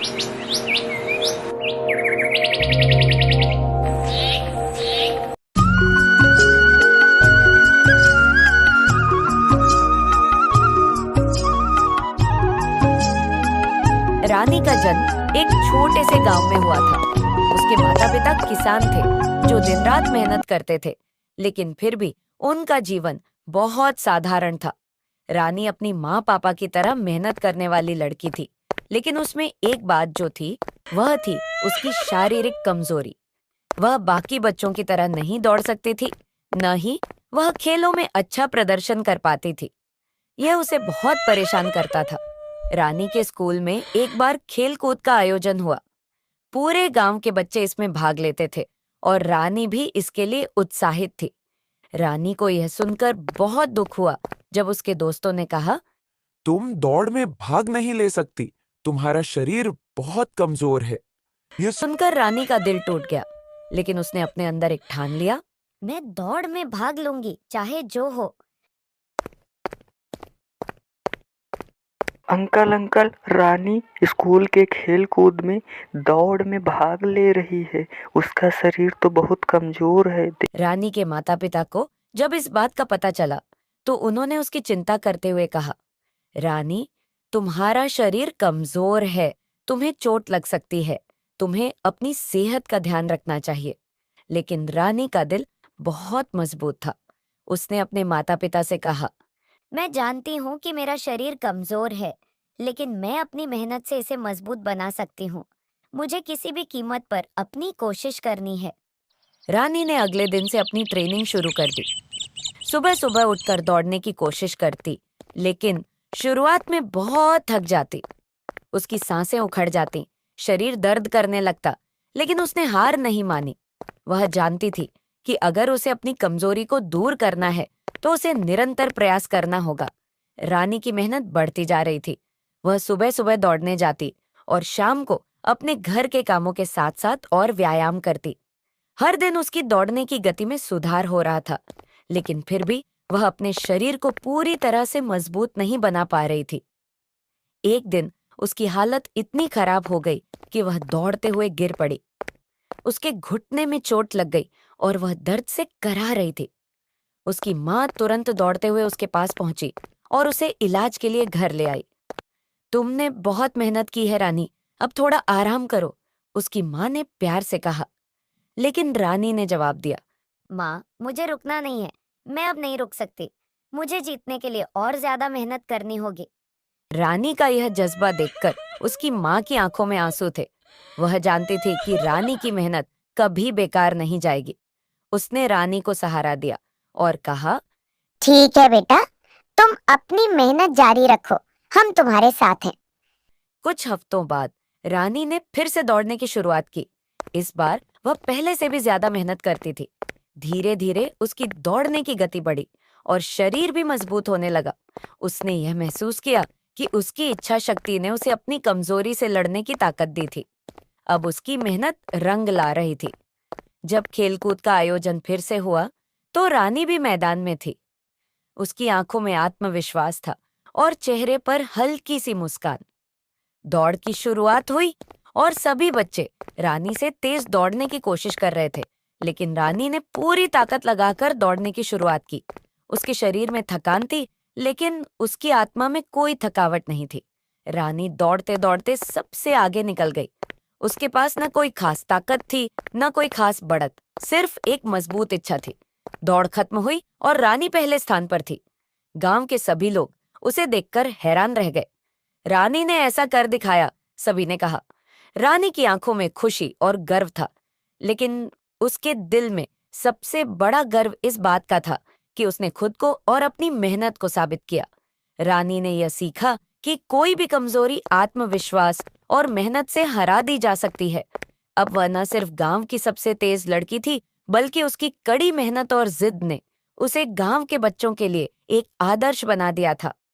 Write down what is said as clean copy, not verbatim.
रानी का जन्म एक छोटे से गांव में हुआ था। उसके माता पिता किसान थे जो दिन रात मेहनत करते थे, लेकिन फिर भी उनका जीवन बहुत साधारण था। रानी अपनी माँ पापा की तरह मेहनत करने वाली लड़की थी, लेकिन उसमें एक बात जो थी वह थी उसकी शारीरिक कमजोरी। वह बाकी बच्चों की तरह नहीं दौड़ सकती थी, न ही वह खेलों में अच्छा प्रदर्शन कर पाती थी। यह उसे बहुत परेशान करता था। रानी के स्कूल में एक बार खेल कूद का आयोजन हुआ। पूरे गांव के बच्चे इसमें भाग लेते थे और रानी भी इसके लिए उत्साहित थी। रानी को यह सुनकर बहुत दुख हुआ जब उसके दोस्तों ने कहा, तुम दौड़ में भाग नहीं ले सकती, तुम्हारा शरीर बहुत कमजोर है। यह सुनकर रानी का दिल टूट गया, लेकिन उसने अपने अंदर एक ठान लिया, मैं दौड़ में भाग लूंगी, चाहे जो हो। अंकल अंकल, रानी स्कूल के खेल कूद में दौड़ में भाग ले रही है। उसका शरीर तो बहुत कमजोर है। रानी के माता पिता को जब इस बात का पता चला तो उन्होंने उसकी चिंता करते हुए कहा, रानी, तुम्हारा शरीर कमजोर है, तुम्हें चोट लग सकती है, तुम्हें अपनी सेहत का ध्यान रखना चाहिए। लेकिन रानी का दिल बहुत मजबूत था। उसने अपने माता पिता से कहा, मैं जानती हूँ कि मेरा शरीर कमजोर है, लेकिन मैं अपनी मेहनत से इसे मजबूत बना सकती हूँ। मुझे किसी भी कीमत पर अपनी कोशिश करनी है। रानी ने अगले दिन से अपनी ट्रेनिंग शुरू कर दी। सुबह सुबह उठकर दौड़ने की कोशिश करती, लेकिन शुरुआत में बहुत थक जाती। उसकी सांसें उखड़ जाती, शरीर दर्द करने लगता, लेकिन उसने हार नहीं मानी। वह जानती थी कि अगर उसे अपनी कमजोरी को दूर करना है तो उसे निरंतर प्रयास करना होगा। रानी की मेहनत बढ़ती जा रही थी। वह सुबह सुबह दौड़ने जाती और शाम को अपने घर के कामों के साथ साथ और व्यायाम करती। हर दिन उसकी दौड़ने की गति में सुधार हो रहा था, लेकिन फिर भी वह अपने शरीर को पूरी तरह से मजबूत नहीं बना पा रही थी। एक दिन उसकी हालत इतनी खराब हो गई कि वह दौड़ते हुए गिर पड़ी। उसके घुटने में चोट लग गई और वह दर्द से कराह रही थी। उसकी माँ तुरंत दौड़ते हुए उसके पास पहुंची और उसे इलाज के लिए घर ले आई। तुमने बहुत मेहनत की है रानी, अब थोड़ा आराम करो, उसकी माँ ने प्यार से कहा। लेकिन रानी ने जवाब दिया, माँ, मुझे रुकना नहीं है, मैं अब नहीं रुक सकती। मुझे जीतने के लिए और ज्यादा मेहनत करनी होगी। रानी का यह जज्बा देखकर उसकी माँ की आंखों में आंसू थे। वह जानती थी कि रानी की मेहनत कभी बेकार नहीं जाएगी। उसने रानी को सहारा दिया और कहा, ठीक है बेटा, तुम अपनी मेहनत जारी रखो, हम तुम्हारे साथ हैं। कुछ हफ्तों बाद रानी ने फिर से दौड़ने की शुरुआत की। इस बार वह पहले से भी ज्यादा मेहनत करती थी। धीरे धीरे उसकी दौड़ने की गति बढ़ी और शरीर भी मजबूत होने लगा। उसने यह महसूस किया कि उसकी इच्छा शक्ति ने उसे अपनी कमजोरी से लड़ने की ताकत दी थी। अब उसकी मेहनत रंग ला रही थी। जब खेलकूद का आयोजन फिर से हुआ तो रानी भी मैदान में थी। उसकी आंखों में आत्मविश्वास था और चेहरे पर हल्की सी मुस्कान। दौड़ की शुरुआत हुई और सभी बच्चे रानी से तेज दौड़ने की कोशिश कर रहे थे, लेकिन रानी ने पूरी ताकत लगाकर दौड़ने की शुरुआत की। उसके शरीर में थकान थी, लेकिन उसकी आत्मा में कोई थकावट नहीं थी। रानी दौड़ते दौड़ते सबसे आगे निकल गई। उसके पास न कोई खास ताकत थी, न कोई खास बढ़त, सिर्फ एक मजबूत इच्छा थी। दौड़ खत्म हुई और रानी पहले स्थान पर थी। गांव के सभी लोग उसे देखकर हैरान रह गए। रानी ने ऐसा कर दिखाया, सभी ने कहा। रानी की आंखों में खुशी और गर्व था, लेकिन उसके दिल में सबसे बड़ा गर्व इस बात का था कि उसने खुद को और अपनी मेहनत को साबित किया। रानी ने यह सीखा कि कोई भी कमजोरी आत्मविश्वास और मेहनत से हरा दी जा सकती है। अब वह न सिर्फ गांव की सबसे तेज लड़की थी, बल्कि उसकी कड़ी मेहनत और जिद ने उसे गांव के बच्चों के लिए एक आदर्श बना दिया था।